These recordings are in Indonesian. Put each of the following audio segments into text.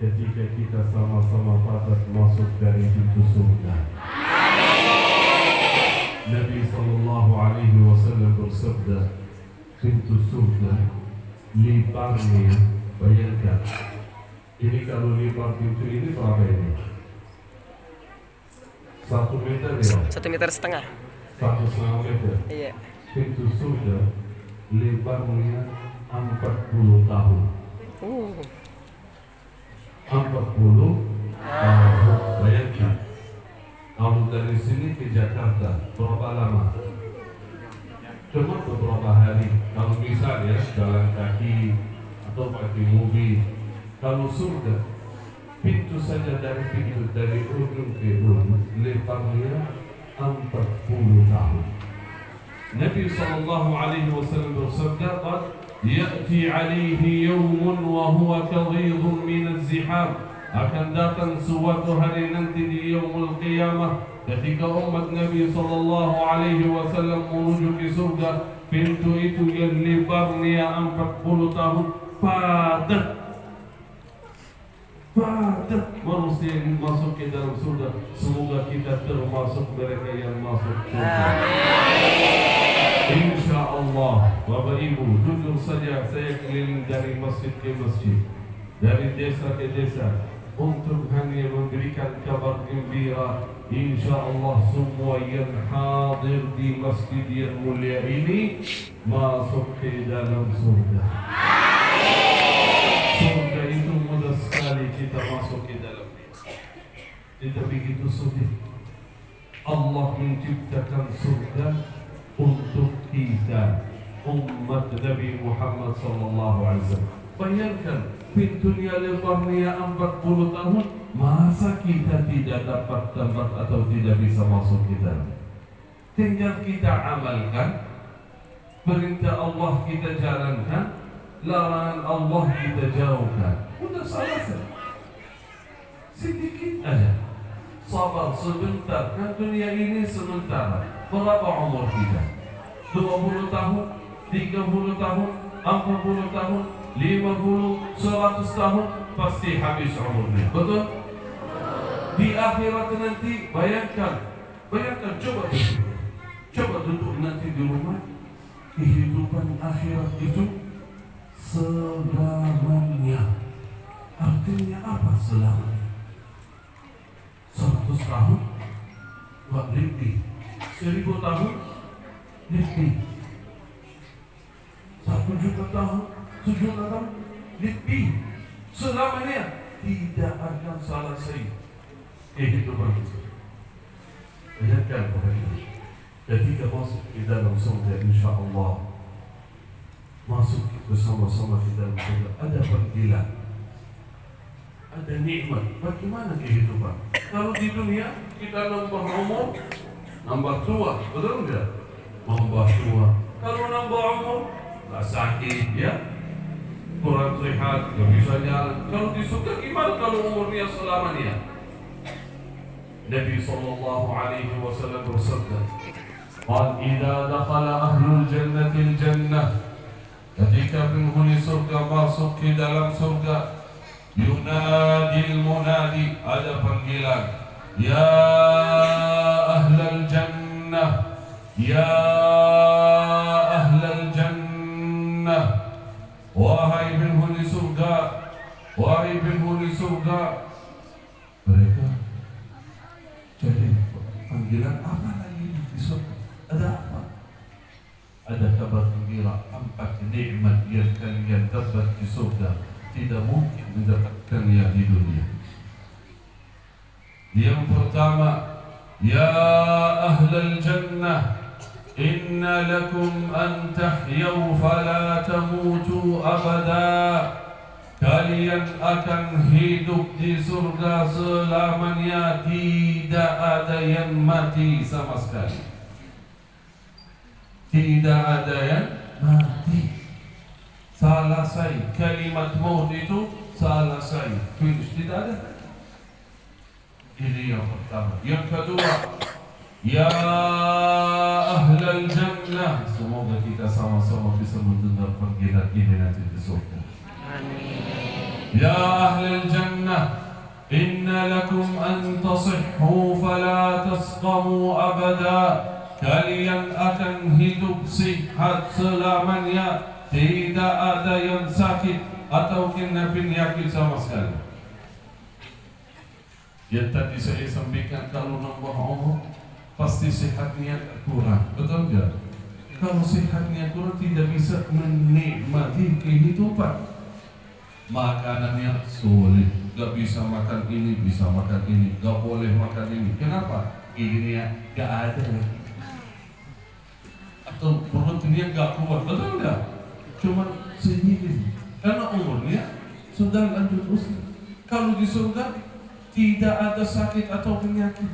ketika kita sama-sama pada masuk dari pintu surga. Nabi sallallahu alaihi wasallam bersabda, pintu surga lebarnya, bayangkan, ini kalau lebar pintu ini berapa ini? 1 meter ya? 1,5 meter. 1,5 meter. Iya. Pintu surga lebarnya 40 tahun. 40 tahun. Bayangkan, kalau dari sini ke Jakarta berapa lama? Cuma beberapa hari. Kalau misalnya jalan kaki atau pakai mobil. Kalau surga, pintu saja dari pintu dari ujung ke ujung lebarnya 40 tahun. Nabi sallallahu alaihi wasallam bersabda, "Ya'ti 'alaihi yawmun wa huwa kadhidun min az-zihab." Akan datang suatu hari nanti di yaumul qiyamah ketika umat Nabi sallallahu alaihi wasallam menuju ke surga, pintu itu yang lebarnya 40 tahun padat manusia yang masuk ke dalam surga. Semoga kita termasuk mereka yang masuk surga. Insya Allah. Bapak Ibu, jujur saja saya keliling dari masjid ke masjid, dari desa ke desa, untuk hanya memberikan kabar gembira. Insya Allah semua yang hadir di masjid yang mulia ini masuk ke dalam surga. Surga itu mudah sekali kita masuk ke dalamnya. Tidak begitu sulit. Allah menciptakan surga untuk kita, umat Nabi Muhammad sallallahu alaihi wasallam. Bayangkan, pintunya lebarnya 40 tahun, masa kita tidak dapat tempat atau tidak bisa masuk ke dalam? Tinggal kita amalkan, perintah Allah kita jalankan, larangan Allah kita jauhkan. Sudah selesai. Sedikit aja. Sabar sebentar, kan dunia ini sementara. Berapa umur kita? 20 tahun, 30 tahun, 40 tahun, 50, 100 tahun, pasti habis umurnya. Betul? Di akhirat nanti, bayangkan, coba duduk nanti di rumah. Kehidupan akhirat itu selamanya. Artinya apa selamanya? 100 tahun, lebih. 1000 tahun, lebih. 1 juta tahun, 7 juta tahun, lebih. Selamanya tidak akan selesai kehidupan itu. Bayangkan ketika masuk di dalam surga, insya Allah masuk bersama-sama di dalam surga, ada panggilan, ada nikmat. Bagaimana kehidupan? Kalau di dunia kita nambah umur, nambah tua, betul enggak? Nambah tua. Kalau nambah umur, tak sakit, ya, kurang sehat, nggak bisa jalan. Kalau di surga gimana kalau umurnya selamanya? Nabi sallallahu alaihi wasallam bersabda, "Qad idza dakhala ahlul jannati al-jannah." Ketika penghuni surga masuk ke dalam surga, yunadil munadi, ada panggilan, ya ahlal jannah, ya ahlal jannah. Wahai penghuni surga, wahai penghuni surga. Mereka jadi panggilan apa lagi di surga? Ada apa? Ada kabar gembira, 4 nikmat yang kalian dapat di surga, tidak mungkin mendapatkannya di dunia. Yang pertama, ya ahlal jannah, inna lakum an tahyaw fala tamutu abada. Kalian akan hidup di surga selamanya, tidak ada yang mati sama sekali. Tidak ada yang mati. Selesai kalimat maut itu, selesai, finish, tidak ada. Ini yang pertama. Yang kedua, ya ahlal jannah, semoga kita sama-sama bisa mendengar panggilan ini nanti di surga. Amin. Ya ahlal jannah, inna lakum an tasihhu fala tasqamu abada. Kalian akan hidup sihat selamanya, tidak ada yang sakit atau kena penyakit sama sekali. Yang tadi saya sampaikan, kalau nambah umur pasti sehatnya kurang, betul tidak? Kalau sehatnya kurang tidak bisa menikmati kehidupan. Makanannya sulit, gak bisa makan ini, bisa makan ini, gak boleh makan ini. Kenapa? Ini gak ada. Atau perutnya gak kuat, betul enggak? Cuma sedikit, karena umurnya sudah lanjut usia. Kalau di surga tidak ada sakit atau penyakit,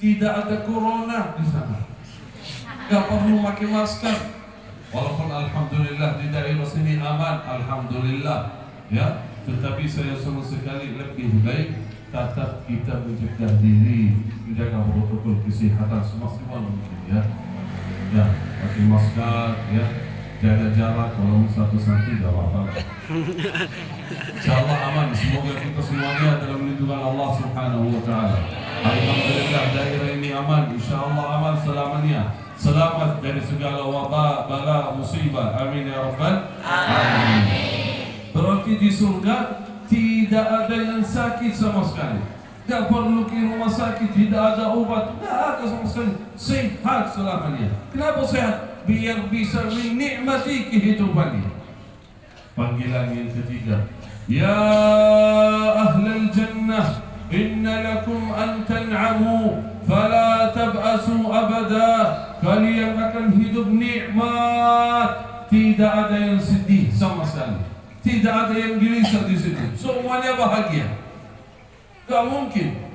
tidak ada corona di sana, gak perlu pakai masker. Walaupun alhamdulillah di daerah sini aman, alhamdulillah, ya. Tetapi saya sama sekali lebih baik tetap kita menjaga diri, menjaga protokol kesehatan semaksimal mungkin, ya. Ya, pakai masker, ya, jaga jarak, kalau satu santi tidak apa-apa. Insyaallah aman. Semoga kita semuanya dalam lindungan Allah Subhanahu wa taala. Alhamdulillah daerah ini aman, insyaallah aman selamanya. Selamat dari segala wabak, bala, musibah. Amin ya rabbal alamin. Berarti di surga tidak ada yang sakit sama sekali. Tidak perlu ke rumah sakit, tidak ada obat, tidak ada sama sekali. Sehat selamanya. Kenapa sehat? Biar bisa menikmati kehidupannya. Panggilan yang ketiga, ya ahlal jannah, inna lakum an tan'amu fala tab'asu abada. Kalian akan hidup nikmat, tidak ada yang sedih sama sekali, tidak ada yang gelisah di situ, semuanya bahagia. Gak mungkin.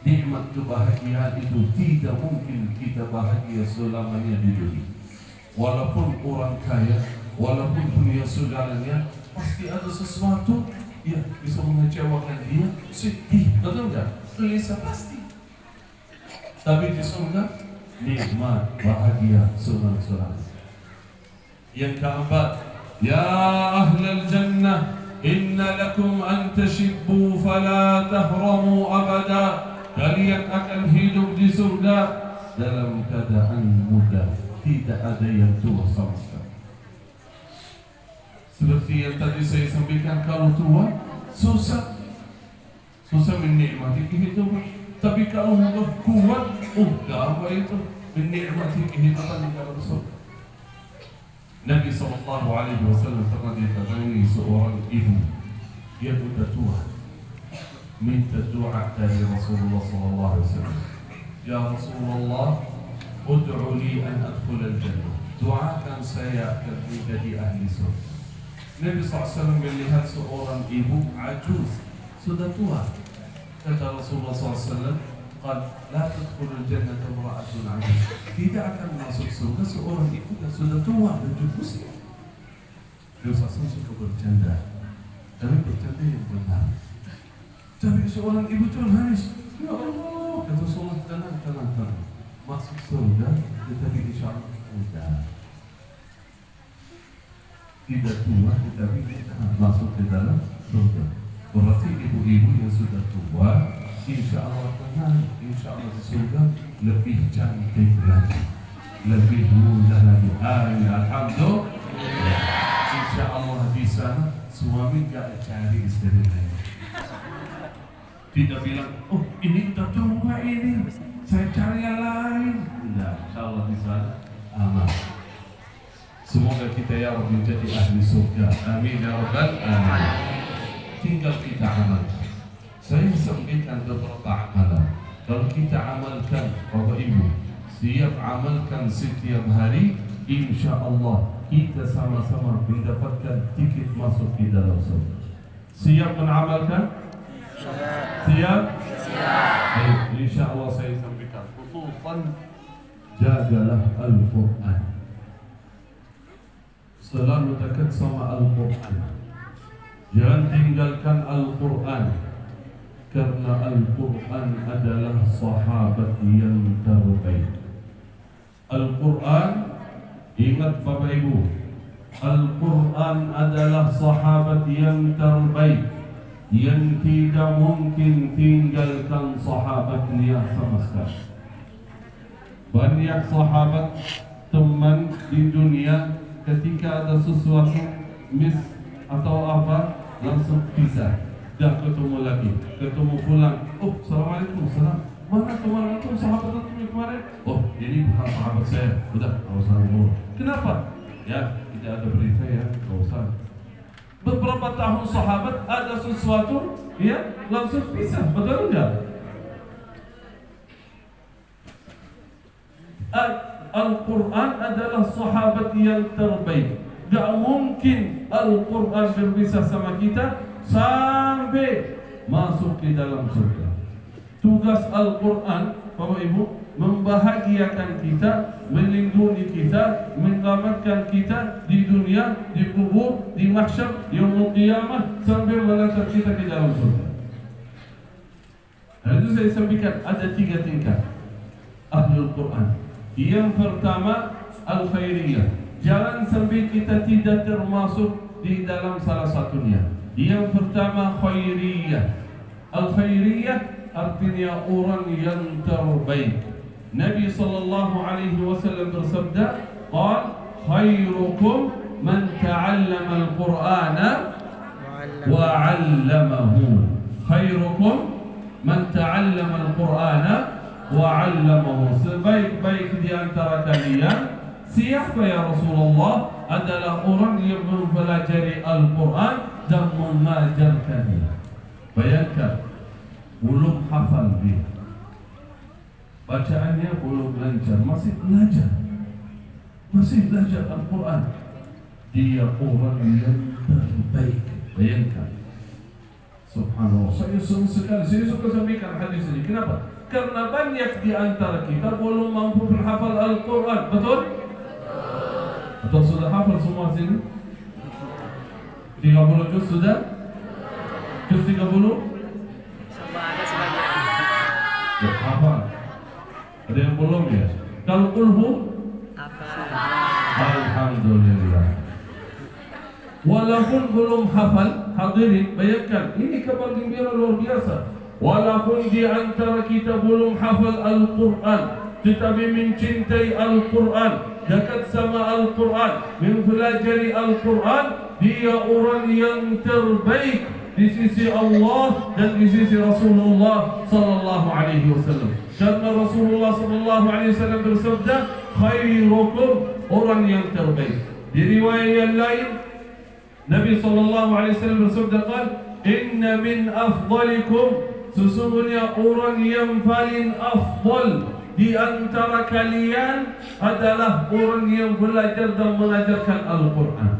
Nikmat kebahagiaan itu tidak mungkin kita bahagia selamanya di dunia. Walaupun orang kaya, walaupun punya segalanya, pasti ada sesuatu yang bisa mengecewakan dia, sedih, betul enggak? Gelisah pasti. Tapi di surga nikmat, bahagia selamanya. Yang keempat, ya ahlal jannah, inna lakum an tashibbu fala tahramu abada. Kalian akan hidup di surga dalam keadaan muda, tidak ada yang tua sama sekali. Seperti yang tadi saya sampaikan, kalau tua susah menikmati kehidupan. Tapi kalau muda kuat, apa itu menikmati kehidupan di dalam surga. Nabi SAW pernah didatangi seorang ibu, dia sudah tua, minta doa dari Rasulullah SAW. Ya Rasulullah, ud'u li an adkhul al-jannah. Doakan saya agar menjadi ahli surga. Nabi SAW melihat seorang ibu ajuz, sudah tua. Kata Rasulullah SAW, qad la tadkhul al-jannah imra'atun ajuz. Tidak akan masuk surga seorang ibu yang sudah tua dan usia. Nabi SAW suka bercanda, tapi bercanda yang benar. Tapi seorang ibu itu nangis. Ya Allah, kata Rasulullah, tenang. Masuk surga, tetapi insyaallah mudah. Tidak tua, tetapi kita masuk ke dalam surga. Berarti ibu-ibu yang sudah tua, insyaallah tenang, insyaallah di surga lebih cantik lagi, lebih mudah lagi. Amin, alhamdulillah. Insyaallah di sana suami gak cari istri lain. Tidak bilang, oh ini udah tua ini, saya cari yang lain. Tidak, insyaallah di sana aman. Semoga kita ya Rabbi menjadi ahli surga. Amin ya rabbal alamin. Tinggal kita amalkan. Saya sampaikan beberapa amalan. Kalau kita amalkan, Bapak Ibu, siap amalkan setiap hari, insyaallah kita sama-sama mendapatkan tiket masuk di dalam surga. Siap mengamalkan? Siap? Baik, insyaallah saya sampaikan khususan jagalah Al-Quran. Selalu dekat sama Al-Quran. Jangan tinggalkan Al-Quran, karena Al-Quran adalah sahabat yang terbaik. Al-Quran, ingat Bapak Ibu, Al-Quran adalah sahabat yang terbaik, yang tidak mungkin tinggalkan sahabatnya sama sekali. Banyak sahabat teman di dunia ketika ada sesuatu miss atau apa langsung pisah. Dah ketemu lagi, ketemu pulang. Oh, assalamualaikum, salam. Mana teman antum, sahabat antum yang kemarin? Oh, ini bukan sahabat saya. Udah, nggak usah ngomong. Kenapa? Ya, tidak ada berita ya, nggak usah. Beberapa tahun sahabat ada sesuatu, ya langsung pisah. Betul enggak? Al-Quran adalah sahabat yang terbaik. Gak mungkin Al-Quran berpisah sama kita sampai masuk ke dalam surga. Tugas Al-Quran, Bapak Ibu, membahagiakan kita, melindungi kita, menyelamatkan kita di dunia, di kubur, di mahsyar, di yaumul qiyamah, sambil mengantar kita ke dalam surga. Nah, itu saya sampaikan ada 3 tingkat Ahlul Quran. Yang pertama, Al-Khairiyah. Jangan sampai kita tidak termasuk di dalam salah satunya. Yang pertama, Khairiyah. Al-Khairiyah artinya orang yang terbaik. Nabi SAW bersabda, "Qal khairukum man ta'allama al-Qur'ana wa 'allamahu." Khairukum man ta'allama al-Qur'ana wa 'allamahu. Sebaik-baik di antara kalian siapa ya Rasulullah? Adalah orang yang mempelajari Al-Quran dan mengajarkannya. Bayangkan, belum hafal dia, bacaannya belum lancar, masih belajar Al-Quran. Dia orang yang terbaik. Bayangkan, subhanallah. Saya suka sampaikan hadis ini. Kenapa? Karena banyak di antara kita belum mampu menghafal Al-Quran. Betul? Atau sudah hafal semua sini? 30 juz sudah? Juz 30? Sama ada sebagian. Ya, hafal. Ada yang belum ya? Kalau kulhu? Alhamdulillah. Walaupun belum hafal, hadirin, bayangkan, ini kabar gembira luar biasa. Walaupun di antara kita belum hafal Al-Quran, tetapi mencintai Al-Quran, dekat sama Al-Quran, mempelajari Al-Quran, dia orang yang terbaik di sisi Allah dan di sisi Rasulullah sallallahu alaihi wasallam. Karena Rasulullah sallallahu alaihi wasallam bersabda, khairukum, orang yang terbaik. Di riwayat yang lain, Nabi sallallahu alaihi wasallam bersabda, "Inna min afdalikum", sesungguhnya orang yang paling afdal di antara kalian adalah orang yang belajar dan mengajarkan Al-Quran.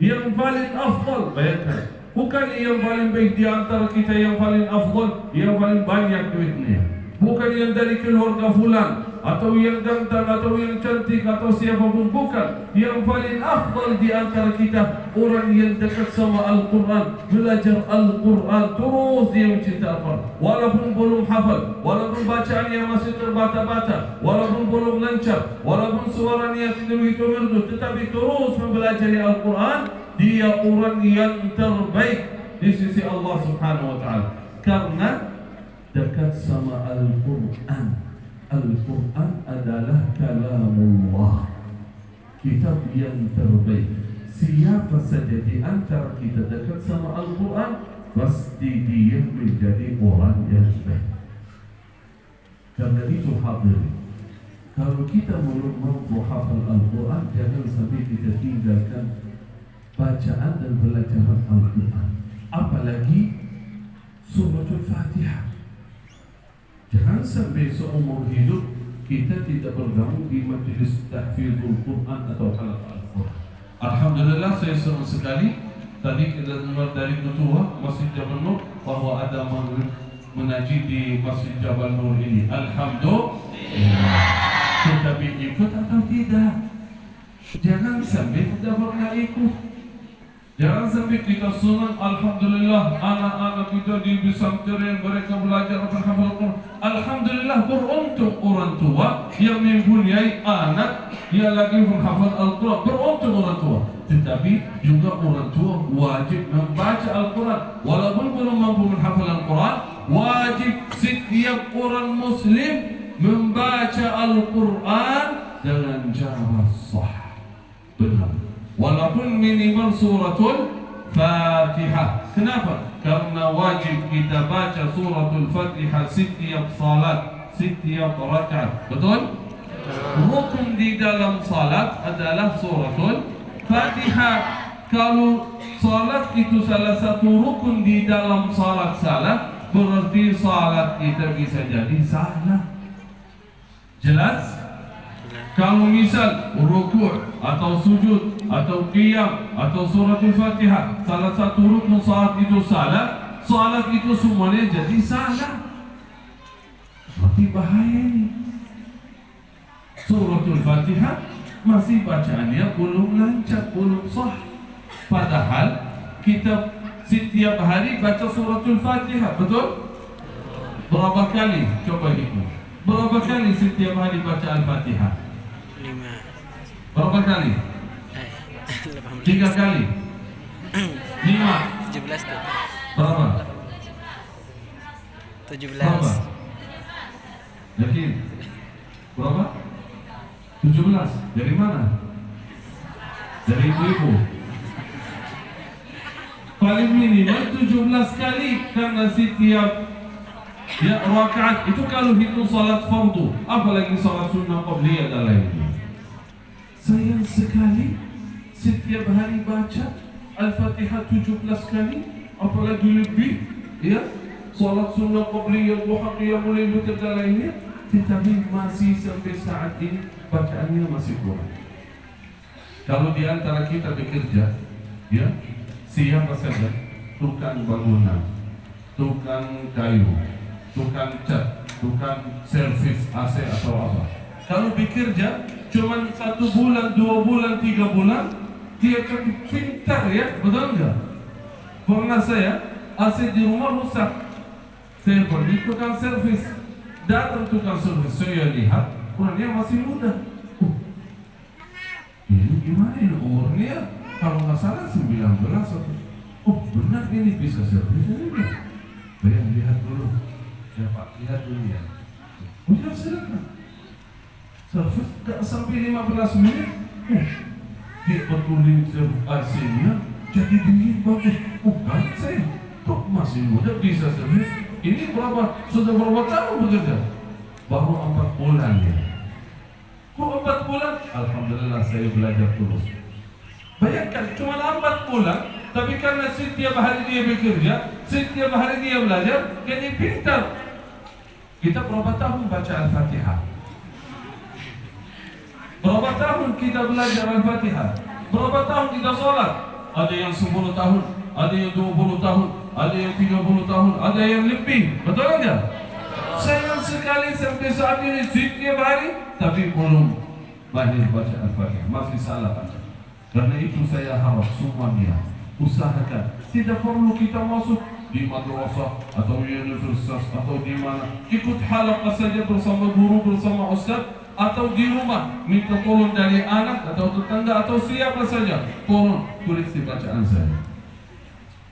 Yang paling afdal, bayangkan, bukan yang paling baik di antara kita yang paling afdal, yang paling banyak duitnya. Bukan yang dari keluarga fulan, atau yang ganteng, atau yang cantik, atau siapapun, bukan. Yang paling afdal di antara kita, orang yang dekat sama Al-Quran, belajar Al-Quran, terus dia mencinta Al-Quran. Walaupun belum hafal, walaupun bacaannya masih terbata-bata, walaupun belum lancar, walaupun suaranya tidak begitu merdu, tetapi terus mempelajari Al-Quran, dia orang yang terbaik di sisi Allah Subhanahu wa Ta'ala. Karena dekat sama Al-Quran. Al-Quran adalah kalamullah, kitab yang terbaik. Siapa saja di antara kita dekat sama Al-Quran, pasti dia menjadi orang yang baik. Karena itu hadirin, kalau kita belum mampu hafal Al-Quran, jangan sampai kita tinggalkan bacaan dan pelajaran Al-Quran. Apalagi suratul Fatihah. Jangan sampai seumur hidup kita tidak bergabung di majlis tahfizul Quran atau halaqah Al-Quran. Alhamdulillah, saya senang sekali tadi kita dengar dari ketua Masjid Jabal Nur bahwa ada mengaji di Masjid Jabal Nur ini. Alhamdulillah. Tetapi ikut atau tidak? Jangan sampai tidak pernah ikut. Jangan sampai kita senang, alhamdulillah anak-anak kita di pesantren mereka belajar menghafal Al-Quran. Alhamdulillah, beruntung orang tua yang mempunyai anak yang lagi menghafal Al-Quran. Beruntung orang tua. Tetapi juga orang tua wajib membaca Al-Quran. Walaupun belum mampu menghafal Al-Quran, wajib setiap orang muslim membaca Al-Quran dengan cara sah, benar. Walaupun minimal suratul Fatihah. Kenapa? Karena wajib kita baca suratul Fatihah setiap salat, setiap rakaat. Betul? Rukun di dalam salat adalah suratul Fatihah. Kalau salat itu salah satu rukun di dalam salat salah, berarti salat kita bisa jadi salah. Jelas? Kalau misal rukuk atau sujud atau qiyam atau suratul Fatihah salah satu rukun salat itu salah, salat itu semuanya jadi salah. Berarti bahaya ini. Suratul Fatihah masih bacaannya belum lancar, belum sah. Padahal kita setiap hari baca suratul Fatihah, betul? Berapa kali? Coba hitung. Berapa kali setiap hari baca Al-Fatihah? 5. Berapa kali? 18. 3 kali? 5? 17 tuh. Berapa? 17. Berapa? Yakin? Berapa? 17. Dari mana? Dari ibu-ibu. Paling minimal 17 kali. Karena setiap rakaat itu kalau hitung salat fardu, apalagi salat sunnah qabliyah dan lainnya. Sayang sekali setiap hari baca Al-Fatihah 17 kali, apalagi lebih, ya, salat sunnah qabliyah, duha, qiyamul lail dan lainnya, tetapi masih sampai saat ini bacaannya masih kurang. Kalau di antara kita bekerja, ya, siapa saja, tukang bangunan, tukang kayu, tukang cat, tukang servis AC atau apa. Kalau bekerja cuma 1 bulan, 2 bulan, 3 bulan, dia jadi pintar, ya, betul enggak? Pernah saya AC di rumah rusak, saya pergi tukang servis, datang tukang servis, saya lihat orangnya masih muda. Ini gimana ini umurnya? Kalau nggak salah 19 atau, benar ini bisa servis ini. Bayang lihat dulu. Ya Pak, lihat dulu ya. Udah silakan. Servis gak sampai 15 menit. Dibetulin AC-nya jadi dingin bagus. Bukan saya. Kok masih muda bisa servis? Ini sudah berapa tahun bekerja? Baru 4 bulan ya. Kok 4 bulan? Alhamdulillah saya belajar terus. Bayangkan cuma 4 bulan, tapi karena setiap hari dia bekerja, setiap hari dia belajar, jadi pintar. Kita berapa tahun baca Al-Fatihah? Berapa tahun kita belajar Al-Fatihah? Berapa tahun kita sholat? Ada yang 10 tahun, ada yang 20 tahun, ada yang 30 tahun, ada yang lebih. Betul enggak? Sayang sekali sampai saat ini setiap hari, tapi belum banyak baca Al-Fatihah, masih salah baca. Karena itu saya harap semuanya usahakan. Tidak perlu kita masuk di madrasah atau universitas atau di mana, ikut halaqah saja bersama guru, bersama ustaz, atau di rumah minta tolong dari anak atau tetangga atau siapa saja, tolong koreksi bacaan saya.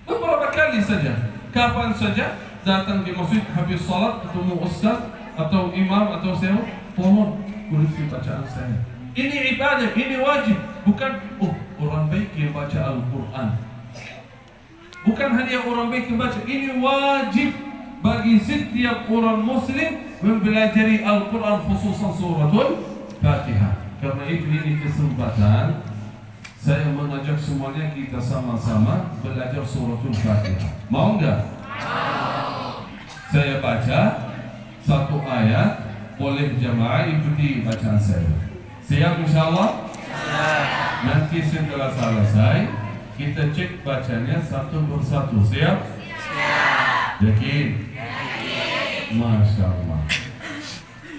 Beberapa kali saja, kapan saja datang di masjid habis salat ketemu ustaz atau imam atau siapa, tolong koreksi bacaan saya. Ini ibadah, ini wajib, bukan orang baik yang baca Al-Quran. Bukan hanya orang baik yang baca, ini wajib bagi setiap orang muslim mempelajari Al-Quran, khususan suratul Fatihah. Karena itu ini kesempatan saya mengajak semuanya kita sama-sama belajar suratul Fatihah. Mau enggak? Mau. Saya baca 1 ayat, boleh jamaah ikuti bacaan saya. Siap insyaAllah? Siap. Nanti setelah selesai kita cek bacanya satu persatu. Siap? Siap. Yakin? Yakin. Masya Allah.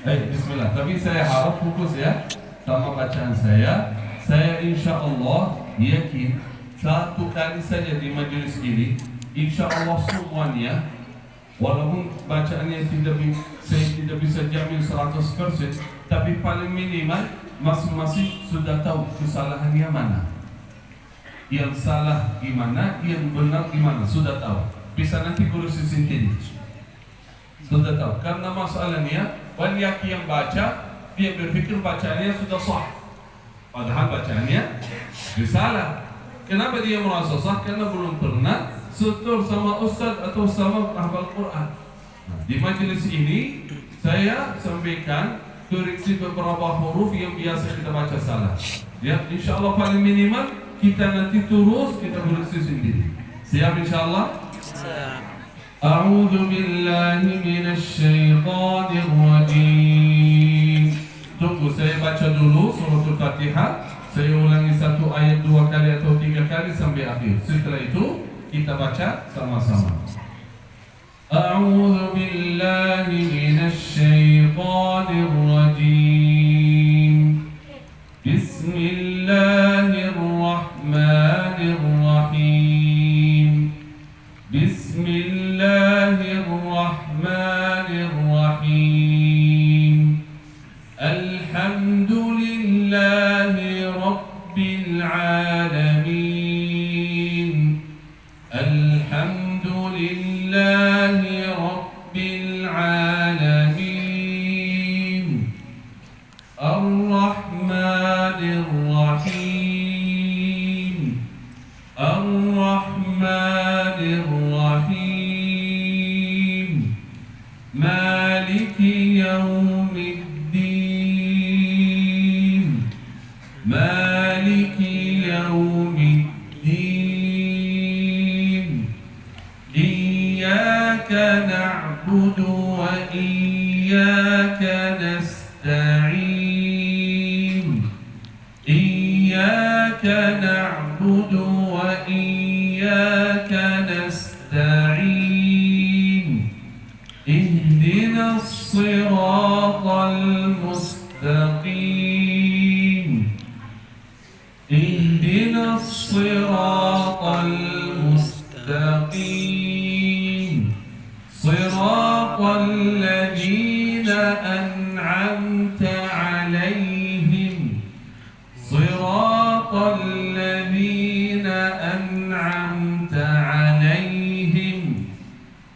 Bismillah. Tapi saya harap fokus ya sama bacaan saya. Saya insya Allah yakin satu kali saja di majelis ini, insya Allah semuanya, walaupun bacaannya saya tidak bisa jamin 100%, tapi paling minimal masing-masing sudah tahu kesalahannya mana, yang salah gimana, yang benar gimana, sudah tahu. Bisa nanti kurus sendiri, sudah tahu. Karena masalahnya banyak yang baca, dia berpikir bacaannya sudah sah, padahal bacaannya salah. Kenapa dia merasa sah? Karena belum pernah setor sama ustaz atau sama hafal Quran. Nah, di majelis ini saya sampaikan koreksi beberapa huruf yang biasa kita baca salah. Ya, insya Allah paling minimal kita nanti terus kita koreksi sendiri. Siap insya Allah? A'udzu billahi minasy syaithanir rajim. Tunggu saya baca dulu suratul Fatihah. Saya ulangi satu ayat 2 kali atau 3 kali sampai akhir. Setelah itu kita baca sama-sama. A'udzu billahi minasy syaithanir rajim. Bismillahirrahmanirrahim. Bismillahirrahmanirrahim. Alhamdulillahi rabbil alamin. Alhamdulillahi rabbil alamin. Ar-Rahmanir Rahim. Ar-Rahmanir Rahim. Maliki yaumiddin. Maliki yaumiddin. Iyyaka na'budu wa iyyaka nasta'in. Iyyaka na'budu wa iyyaka nasta'in. Ihdinas siratal mustaqim. Ihdinas siratal mustaqim. Siratal ladzina an'amta 'alaihim. Siratal ladzina an'amta 'alaihim.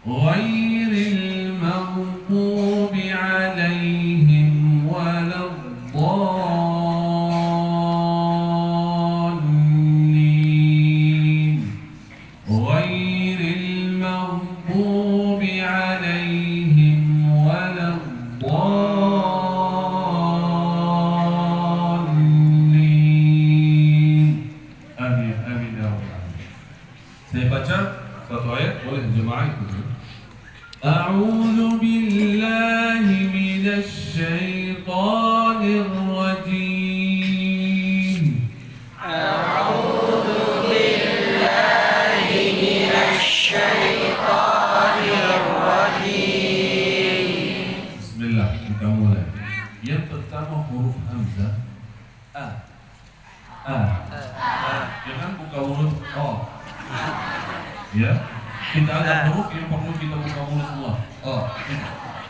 Ghairil maghdubi 'alaihim waladdallin. Ghairil maghdubi 'alaihim waladdallin. Amin, amin ya rabbal alamin. Saya baca satu ayat, boleh jemaah ikuti. A'udzu billahi minasy syaithanir rajim. Bismillah, kita mulai. Yang pertama huruf hamzah a. Jangan buka mulut o. Ya, tidak ada huruf yang perlu kita buka mulut semua. O.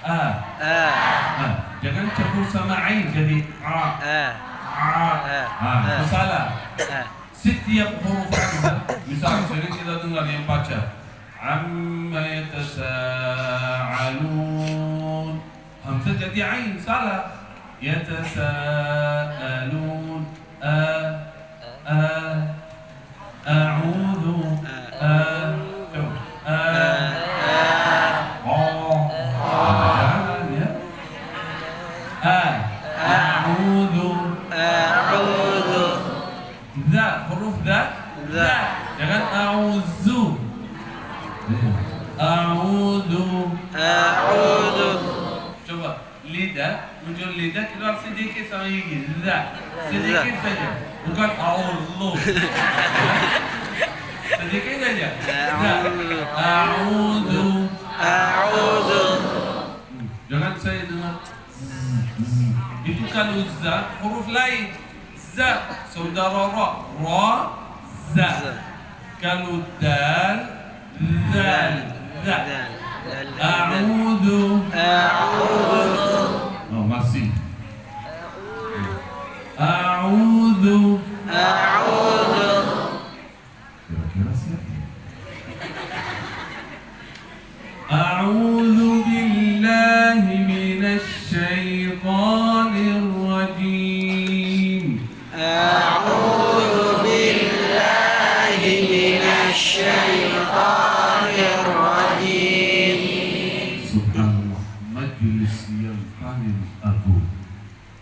A. Jangan campur sama ain jadi a. Itu salah. Setiap huruf hamzah, misalnya sering kita dengar yang baca amma yatasaalun, hamzah jadi ain, salah. Yatasaalun a'udzu jangan ya. A'udzu. Za, huruf za. Jangan a'udzu. A'udzu. Coba lidah, ujung lidah keluar sedikit sama gigi. Za, sedikit saja, bukan a'udzu. Sedikit saja. A'udzu. Jangan saya dengar. Itu kalau za huruf lain. Za saudara ra, za. Kalau dal, zal, za. A'udhu. Oh, masih. A'udhu. Kira-kira siapa? A'udhu billahi minasy syaitanir rajim. A'udzu billahi minasy syaithanir rajim. Subhanallah, majlis yang paling agung,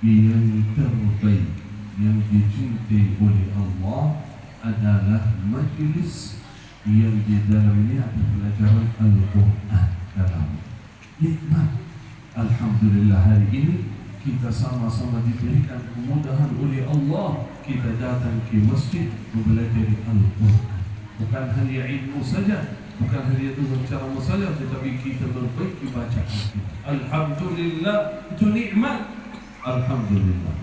yang terbaik, yang dicintai oleh Allah adalah majlis yang di dalamnya ada pelajaran Al-Quran kalam. Nikmat. Alhamdulillah hari ini kita sama-sama diberikan kemudahan oleh Allah. Kita datang ke masjid mempelajari Al-Quran. Bukan hanya ilmu saja, bukan hanya dengan cara saja, tetapi kita berbaiki bacaan kita. Alhamdulillah, itu nikmat. Alhamdulillah.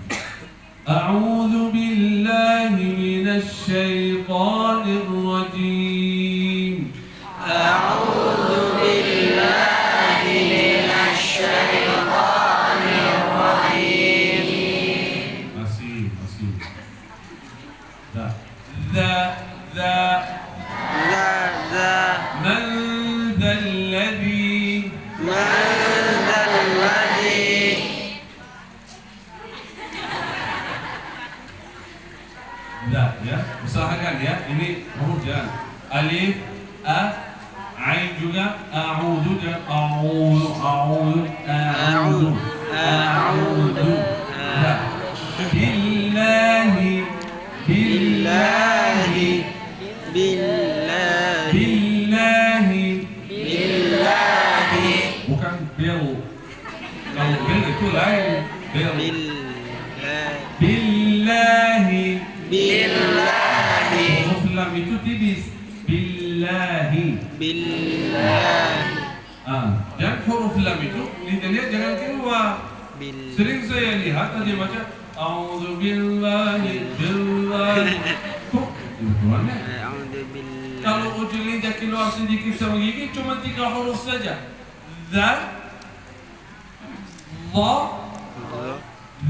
A'udzu billahi minasy syaithanir rajim. A'udzu billahi minasy syaithanir rajim. Masih. Za. Man dzalladzi. Ya, usahakan ya. Ini huruf jangan alif, a, ain juga, a'udzu dan a'udzu. Ya. Billahi. Bukan bil. Kalau bil itu lain. Billahi. Huruf lam itu tipis. Billahi. Dan huruf lam itu lihat jangan keluar. Sering saya lihat ada baca a'udzu billahi. Kok keluarnya? Kalau ujung lidah keluar sedikit sama gigi cuma 3 huruf saja. Za, dha,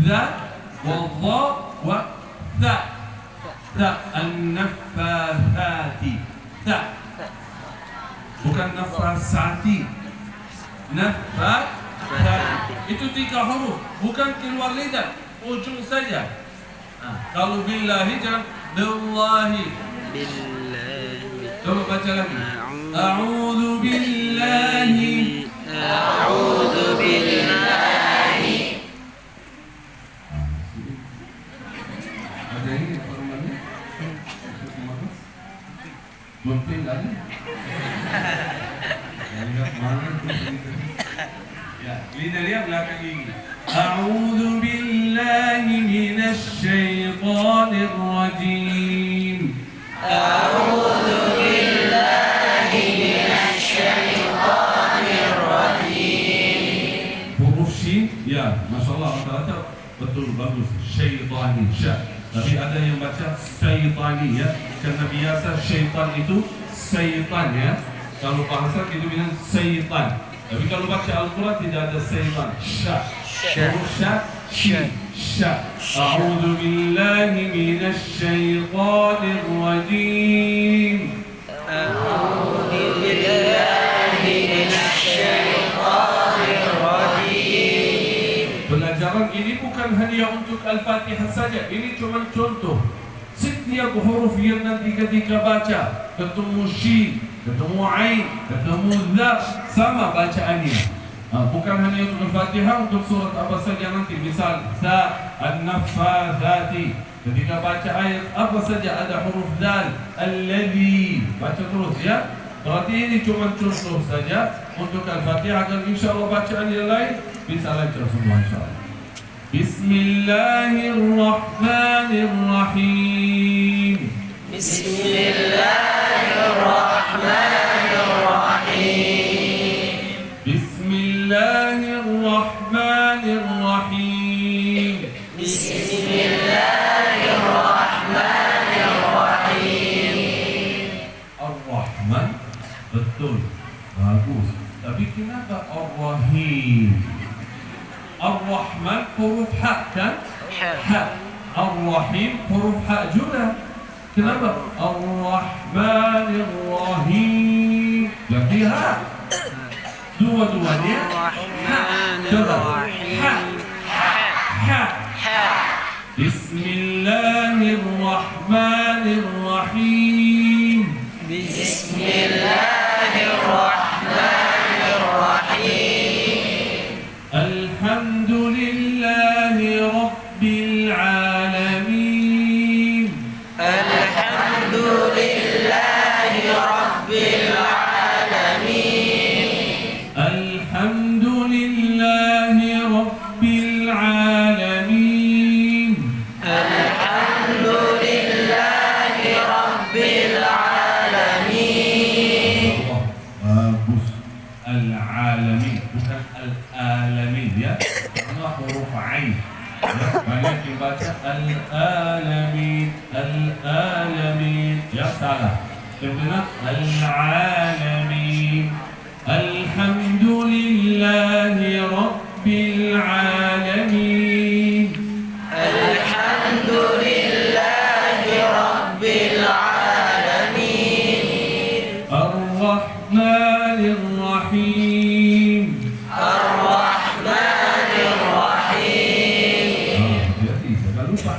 za, wa dha, wa tha. Tha, an-naffathati. Tha. Bukan nafasati. Naffathati. Itu 3 huruf, bukan keluar lidah, ujung saja. Kalau billahi jangan billahi. Coba baca lagi. A'udzu billahi. Ada ini formatnya? Gunting lagi? Lihat mana? Ya, lidah dia belakang gigi. A'udzu billahi minasy syaithanir rajim. A'udzu billahi minasy syaithanir rajim. Huruf shin, ya, masyaallah rata-rata betul bagus. Syaitani, sya. Tapi ada yang baca syaitani ya. Karena biasa syaitan itu syaitan ya. Kalau bahasa kita bilang syaitan. Tapi kalau baca Al-Quran tidak ada syaitan. Sya. Huruf sya, shin. أعوذ بالله من الشيطان الرجيم. أعوذ بالله من الشيطان الرجيم. Pelajaran ini bukan hanya untuk Al-Fatihah saja. Ini cuma contoh. Setiap huruf yang nanti ketika baca ketemu shin, ketemu ain, ketemu za, sama bacaannya. Bukan hanya untuk Al-Fatihah, untuk surat apa saja nanti. Misal za, an-naffathati. Ketika baca ayat apa saja ada huruf dal, alladhi. Baca terus ya. Berarti ini cuma contoh saja untuk Al-Fatihah. Dan insyaAllah bacaan yang lain bisa lancar semua insyaAllah. Bismillahirrahmanirrahim. Bismillahirrahmanirrahim. Bismillahirrahmanirrahim. Bismillahirrahmanirrahim. Betul, bagus. Tapi kenapa Ar-Rahim? Ar-Rahman huruf ha kan? Ha. Ar-Rahim huruf ha juga. Kenapa? Ar-Rahmanir-Rahim. Jadi ha. Dua-duanya ha. Coba. Ha. Ha. Bismillahirrahmanirrahim. Bismillahirrahmanirrahim. Alhamdulillahi Rabbil alamin. Alhamdulillahi Rabbil alamin. Alhamdulillahi Rabbil alamin. Alhamdulillahi Rabbil alamin. Bagus. Al-alamin bukan al-alamin ya. Karena huruf ain. Ya, banyak dibaca al-alamin, al-alamin. Ya salah. Benar al-alamin. Alhamdulillahi Rabbil alamin. Alhamdulillahi Rabbil alamin. Ar-Rahmanir Rahim. Ar-Rahmanir Rahim. Jadi jangan lupa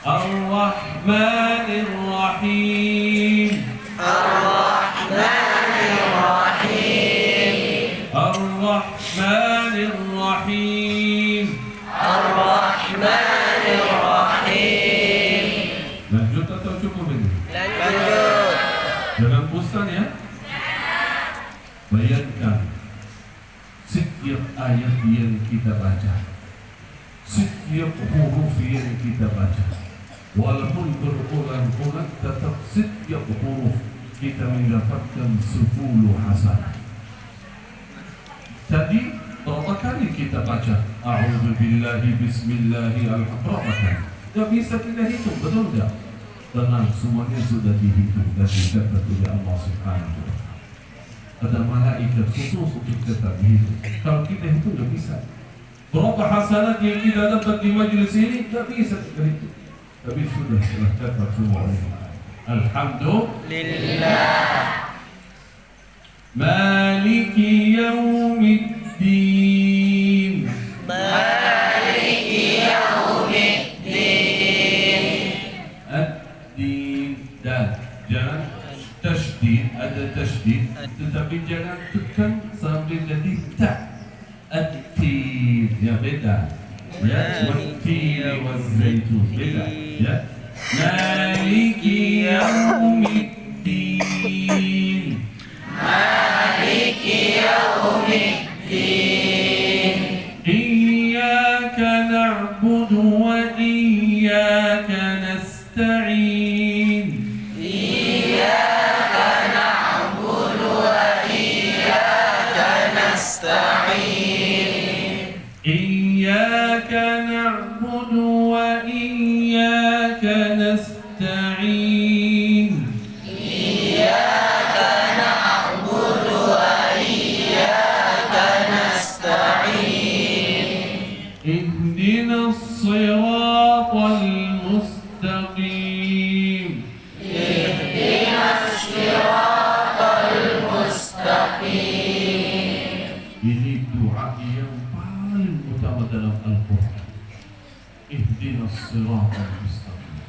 Ar-Rahmanir Rahim. Ar-Rahmanir Rahim. Ar-Rahmanir Rahim. Ar-Rahmanir Rahim. Lanjut atau cukup ini? Lanjut. Jangan bosan ya. Bayangkan setiap ayat yang kita baca, setiap huruf yang kita baca, walaupun berulang-ulang, tetap setiap huruf kita mendapatkan 10 hasanah. Tadi berapa kali kita baca A'udzu billahi bismillahi al-rahman. Gak bisa kita hitung, betul gak? Tenang, semuanya sudah dihitung dan dicatat oleh Allah Subhanahu wa Ta'ala. Ada malaikat khusus untuk kita hitung. Kalau kita hitung gak bisa. Berapa hasanat yang kita dapat di majelis ini gak bisa kita hitung. Tapi sudah catat semua oleh Allah. Alhamdulillah. Maliki yaumiddin. Maliki yaumiddin. Ad-din. Dan jangan tasydid, ada tasydid, tetapi jangan tekan sambil jadi ta. Ad-tin, ya beda. Ya, wat-tin waz-zaitun, beda. Ya. Maliki yaumiddin. Maliki yaumiddin. Iyyaka na'budu wa iyyaka nasta'in. Iyyaka na'budu wa iyyaka nasta'in. Iyyaka na'budu wa iyyaka nasta'in. Iyyaka na'budu wa iyyaka nasta'in. Ihdinas siratal mustaqim. Ihdinas siratal mustaqim. Ini doa yang paling utama dalam Al-Quran. Ihdinas siratal mustaqim.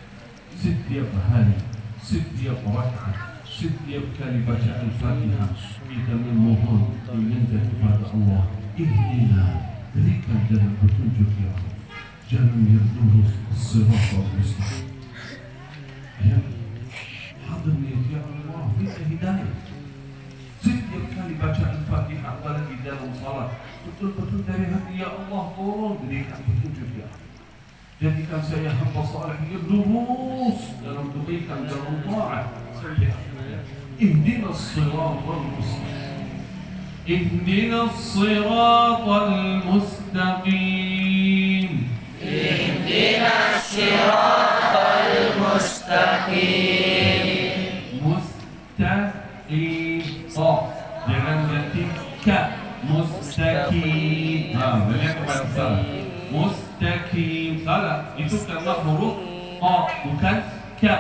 Setiap hari, setiap rakaat, setiap kali baca Al-Fatihah, kita memohon meminta kepada Allah, ihdina, berikan jalan petunjuk ya Allah. Jalan yang lurus, siratal mustaqim. Ya, hadirnya ya Allah, minta hidayah. Setiap kali baca Al-Fatihah, apalagi dalam salat, betul-betul dari hati, ya Allah, tolong berikan petunjuk ya Allah. Jadikan saya hamba saleh yang lurus dalam kebaikan, dalam taat sampai akhirnya. Ihdinas siratal mustaqim. Ihdinas siratal mustaqim. Ihdinas siratal mustaqim. Mustaqim. Ta. Jangan ganti ka. Mustaqim. Banyak kepada salah. Mustaqim. Salah. Itu karena huruf A, bukan ka.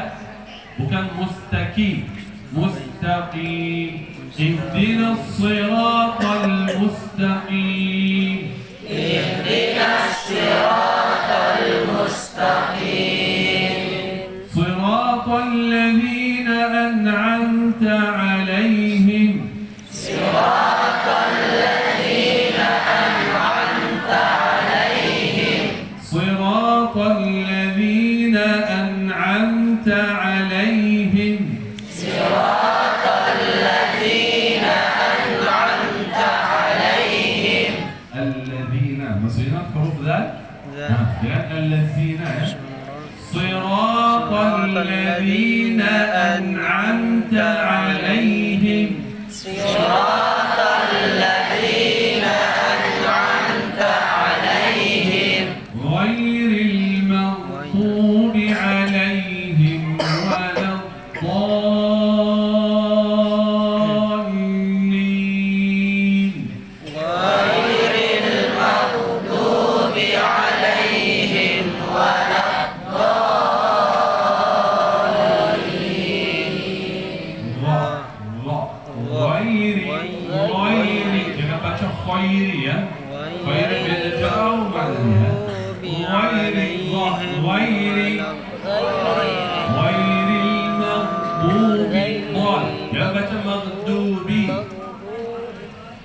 Bukan mustaqim. Mustaqim. Ihdinas siratal mustaqim. Ihdinas siratal mustaqim. Siratal ladzina an'amta 'alaihim. Siratal ladzina an'amta 'alaihim. Siratal ladzina an'amta 'alaihim. Siratal ladzina an'amta 'alaihim. Alladzina. Masih ingat huruf dzal? Dengan alladzina ya. Siratal ladzina an'amta 'alaihim. Siratal ladzina an'amta 'alaihim. Ghairil maghdubi 'alaihim waladdallin. Ghairil maghdubi 'alaihim Ghairi. Jangan baca khairi ya. Khairi beda jauh maknanya. Ghairil maghdubi. Jangan baca maghdubi.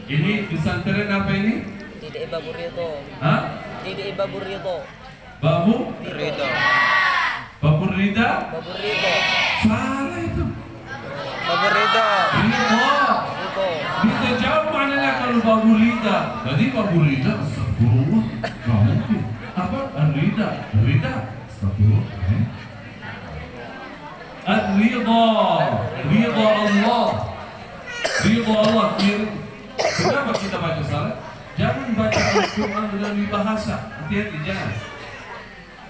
Ini pesantren apa ini? Tidak Babu Ridho. Hah? Tidak Babu Ridho. Babu? Ridho. Babu Rida? Babu Ridho. Salah itu. Babu Ridho. Ridha. Ridho. Ridha jauh maknanya kalau Babu Rida. Tadi Babu Rida, astagfirullah. Gak mungkin. Apa? Rida. Rida. Astagfirullah. Ar-Ridha. Ridha Allah. Ridha Allah. Kenapa kita baca salah? Jangan baca Al-Quran melalui bahasa. Hati-hati, jangan.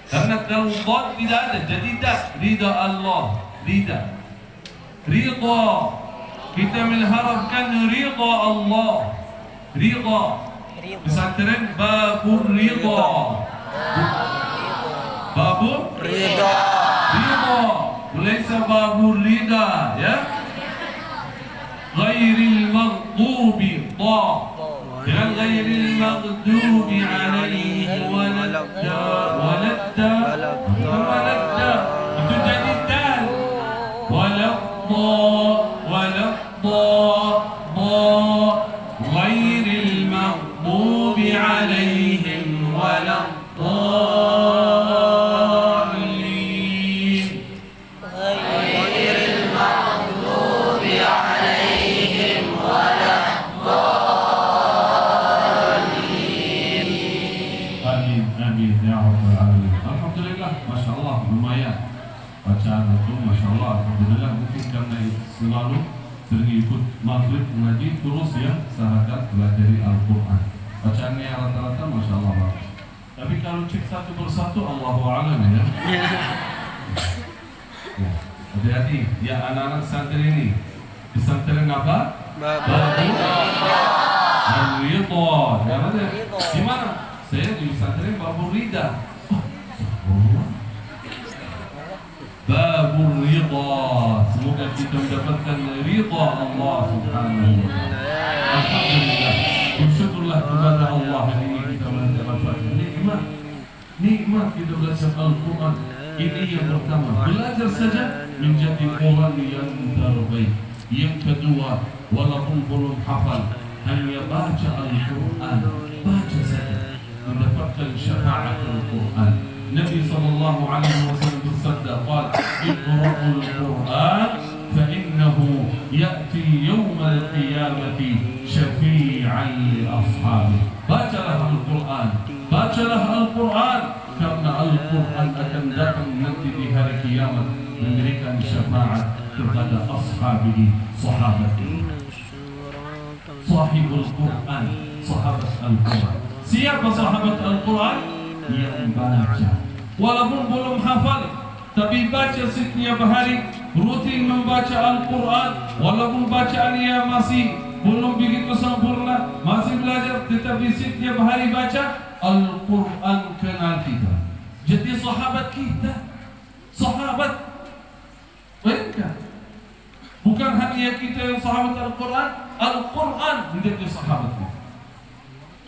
Karena kalau dot tidak ada, jadi dah. Ridha Allah. Ridha. Ridha. Kita mengharapkan ridha Allah. Ridha. Pesantren Babur Ridha. Babur Ridho. Ridha. Bulaysa Babur Ridha. Ya. Ghairil maghdubi. Ta. Jangan ghairil maghdubi alaihim waladda. Waladda. Waladda. Itu jadi dal. Waladda. Waladda. Ghairil maghdubi alaihim waladdallin. Ghairil maghdubi 'alaihim waladdallin. Amin, amin ya rabbal alamin. Alhamdulillah, masya Allah, lumayan bacaan itu, masya Allah. Alhamdulillah, mungkin karena selalu terikut maghrib mengaji terus ya sahabat pelajari Al-Quran. Bacaannya rata-rata masya Allah bagus. Tapi kalau cek satu persatu, Allahu a'lam ya. Ya, hati-hati ya anak-anak santri ini. Pesantren apa? Babu Ridha. Ya mana? Gimana? Saya di pesantren Babu Ridha. Babu Ridha. Semoga kita mendapatkan ridha Allah Subhanahu wa ta'ala. Alhamdulillah. Bersyukurlah kepada Allah hari ini kita mendapatkan nikmat kita belajar Al-Quran. Ini yang pertama, belajar saja menjadi orang yang terbaik. Yang kedua, walaupun belum hafal, hanya baca Al-Quran, baca saja mendapatkan syafaat Al-Quran. Nabi sallallahu alaihi wasallam bersabda, qala iqra'ul Quran fa innahu ya'ti yawmal qiyamati syafi'an li ashabi. Bacalah Al-Quran, bacalah Al-Quran, karena Al-Quran akan datang nanti di hari kiamat memberikan syafaat kepada ashabihi, sahabatnya. Sahibul Quran, sahabat Al-Quran. Siapa sahabat Al-Quran? Yang baca, walaupun belum hafal, tapi baca setiap hari, rutin membaca Al-Quran, walaupun bacaannya masih belum begitu sempurna, masih belajar, tetapi setiap hari baca Al-Quran kenal kita. Jadi sahabat kita, sahabat, bayangkan, bukan hanya kita yang sahabat Al-Quran, Al-Quran menjadi sahabat kita.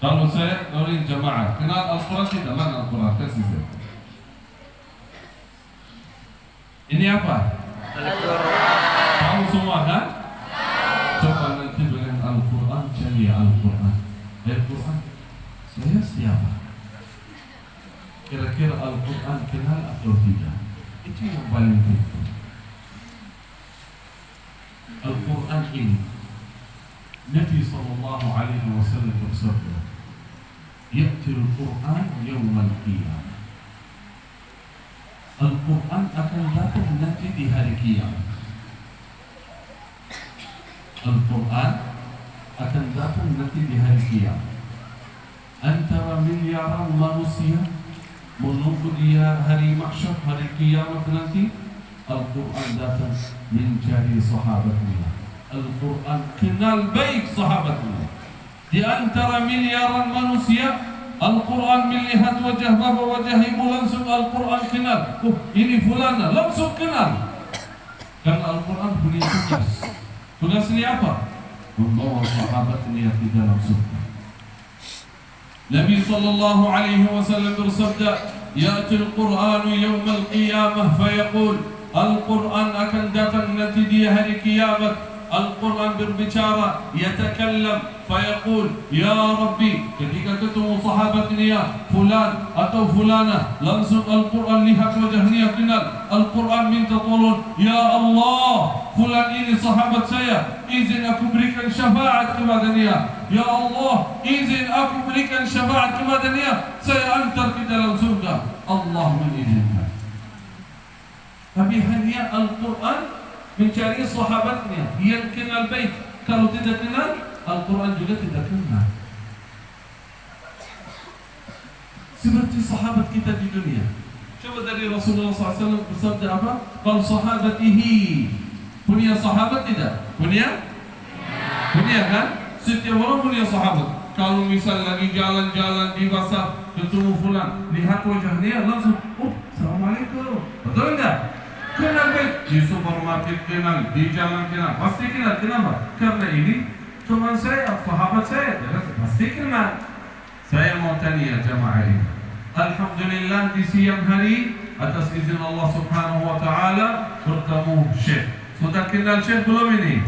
Kalau saya dari jamaah kenal Al-Quran tidak, mana Al-Quran? Kasih saya. Ini apa? Al-Quran. Tahu semua kan? Coba nanti dengan Al-Quran, cari Al-Quran. Al-Quran, saya siapa? Kira-kira Al-Quran kenal atau tidak? Itu yang paling penting. Al-Quran ini Nabi sallallahu alaihi wasallam bersabda, "Ya'ti al-Quran yawmal qiyamah." Al-Quran akan datang nanti di hari kiamat. Al-Quran akan datang nanti di hari kiamat. Antara miliaran manusia menunggu dia hari mahsyar, hari kiamat nanti, Al-Quran datang mencari sahabatnya. Al-Quran kenal baik sahabatnya. Di antara miliaran manusia, Al-Quran melihat wajah bapa, wajah ibu, langsung Al-Quran kenal. Oh, ini fulana, langsung kenal. Karena Al-Quran punya tugas. Tugasnya apa? Membawa sahabatnya di dalam surga. Nabi sallallahu alaihi wasallam bersabda, "Ya'ti al-Qur'anu yawmal qiyamah fayaqul." Al-Quran akan datang nanti di hari kiamat. Al-Quran berbicara, yatakallam, fayaqul, "Ya Rabbi." Ketika ketemu sahabatnya fulan atau fulana, langsung Al-Quran lihat wajahnya, kenal. Al-Quran minta tolong, "Ya Allah, fulan ini sahabat saya, izin aku berikan syafaat kepada dia. Ya Allah, izin aku berikan syafaat kepada dia, saya antar ke dalam surga." Allah mengizinkan. Tapi hanya Al-Quran mencari sahabatnya yang kenal baik. Kalau tidak kenal, Al-Quran juga tidak kenal. Seperti sahabat kita di dunia. Coba dari Rasulullah SAW bersabda apa? Qal sahabatihi. Punya sahabat tidak? Punya? Punya kan? Setiap orang punya sahabat. Kalau misal lagi jalan-jalan di pasar, ketemu fulan, lihat wajahnya langsung, "Oh, Assalamualaikum." Betul enggak? Kenal baik, di supermarket kenal, di jalan kenal, pasti kenal. Kenapa? Karena ini teman saya, sahabat saya, pasti kenal. Saya mau tanya jamaah ini. Alhamdulillah di siang hari atas izin Allah Subhanahu wa taala bertemu Syekh. Sudah kenal Syekh belum ini?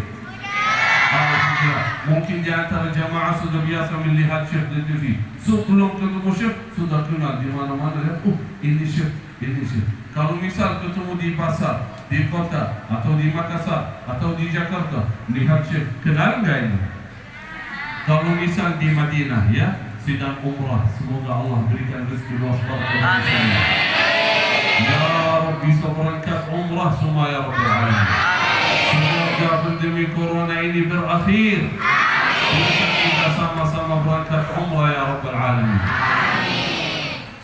Alhamdulillah. Mungkin di antara jamaah sudah biasa melihat Syekh di TV. Sebelum ketemu Syekh sudah kenal di mana-mana ya. Oh, ini Syekh, ini Syekh. Kalau misal ketemu di pasar, di kota, atau di Makassar, atau di Jakarta, lihat Syekh, kenal enggak ini? Kalau misal di Madinah ya, sedang umrah, semoga Allah berikan rezeki luas barakah. Amin. Ya Rabbi, bisa berangkat umrah semua ya Rabbal Alamin. Semoga pandemi corona ini berakhir. Bisa kita sama-sama berangkat umrah ya Rabbal Alamin.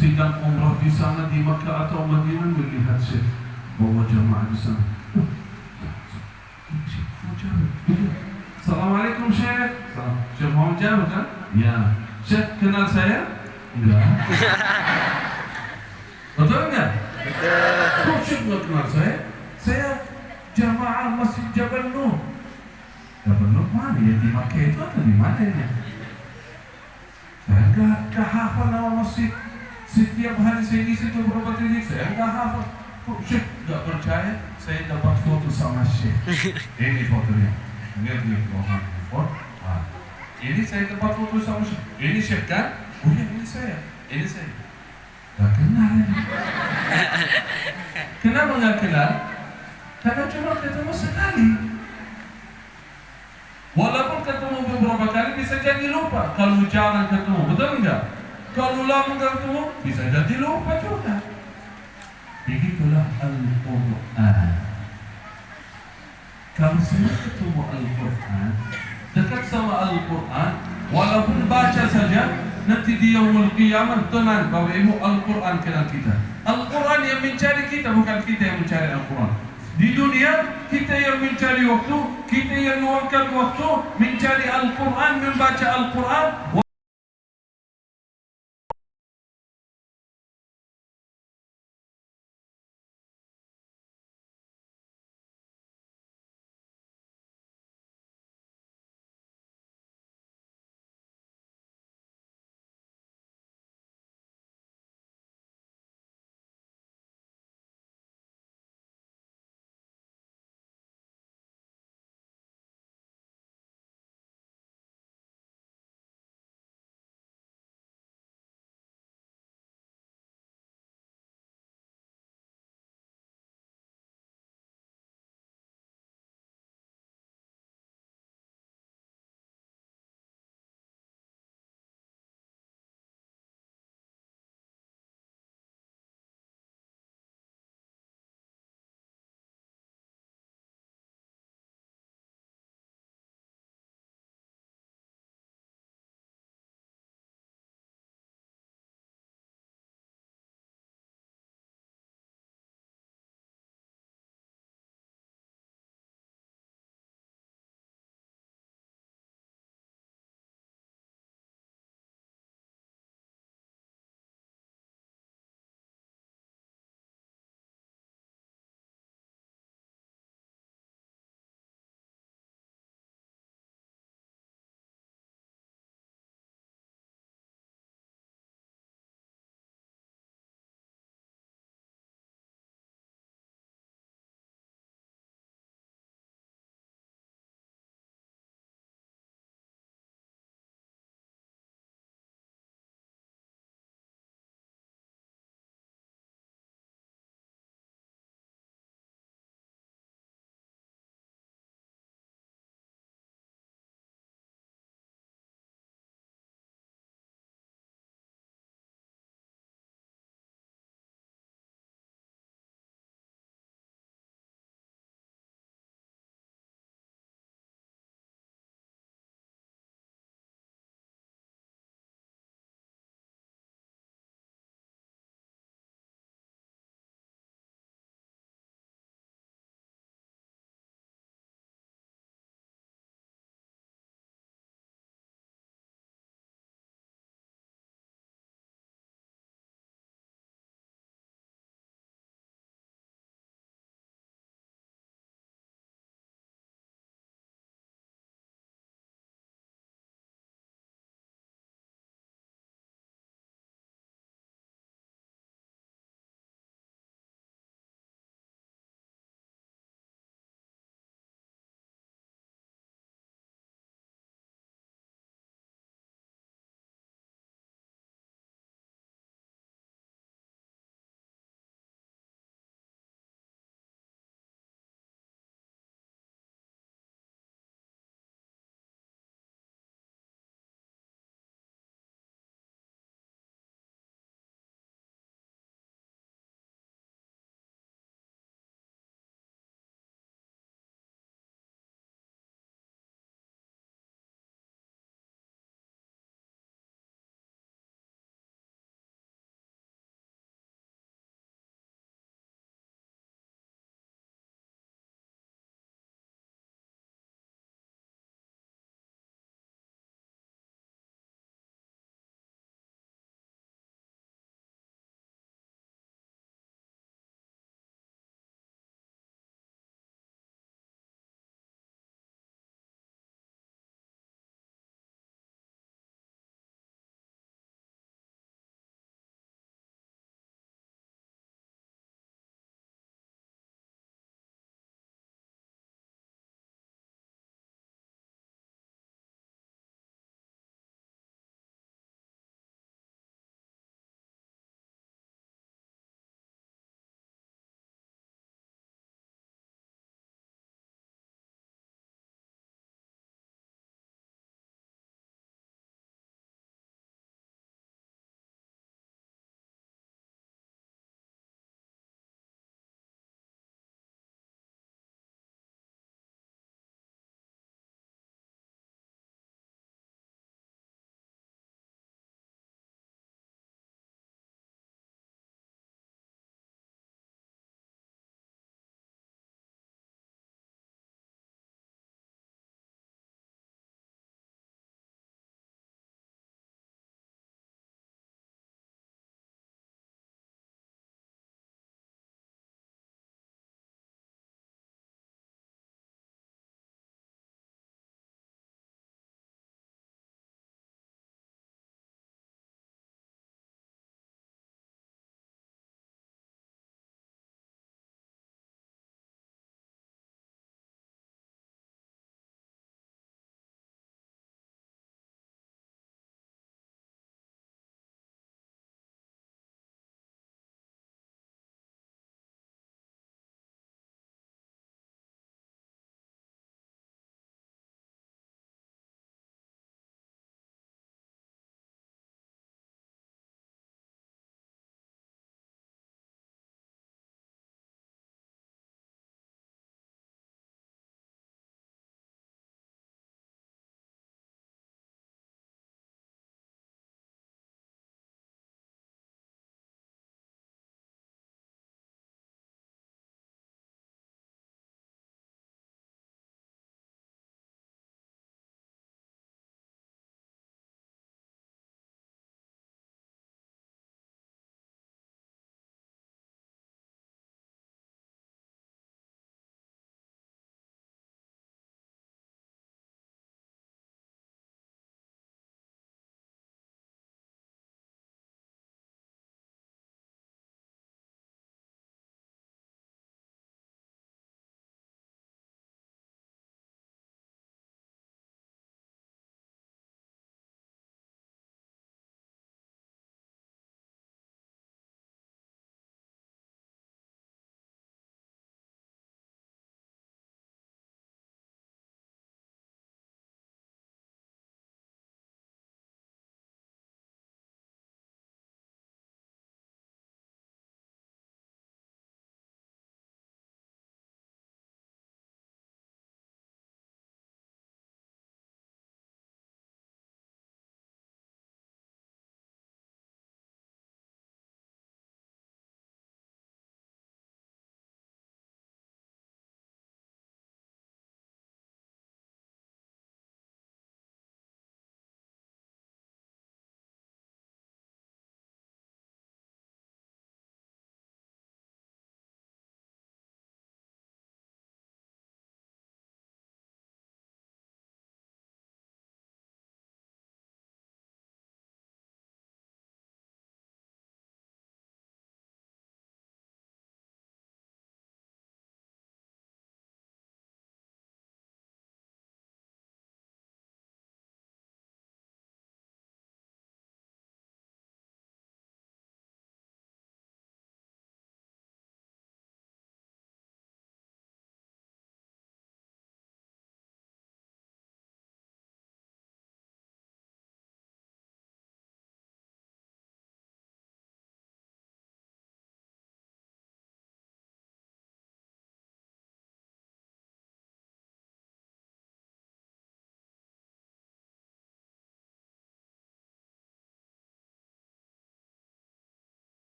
Sedang umrah di sana di Makkah atau Madinah, melihat Syekh bawa jamaah di sana. Assalamualaikum Syekh. Syekh Muhammad Jabir kan? Ya. Syekh kenal saya? Enggak. Betul enggak? Betul. Kok Syekh enggak kenal saya? Saya jamaah Masjid Jabal Nur. Jabal Nur mana ya? Di Makkah itu atau di mana ini? Saya enggak hafal nama masjid. Setiap hari saya isi itu berapa titik, saya enggak hafal. Kok Syekh enggak percaya? Saya dapat foto sama Syekh. Ini fotonya. Lihat nih, ini saya dapat foto sama Syekh. Ini Syekh kan? Oh ya, ini saya. Ini saya. Enggak kenal ini. Kenapa enggak kenal? Karena cuma ketemu sekali. Walaupun ketemu beberapa kali bisa jadi lupa. Kalau jarang ketemu, betul enggak? Kalau lama ketemu, bisa jadi lupa juga. Begitulah Al-Quran. Kalau sudah ketemu Al-Quran, dekat sama Al-Quran, walaupun baca saja, nanti di yaumul qiyamah tenang bahwa ibu Al-Quran kenal kita. Al-Quran yang mencari kita, bukan kita yang mencari Al-Quran. Di dunia kita yang mencari waktu, kita yang luangkan waktu mencari Al-Quran, membaca Al-Quran.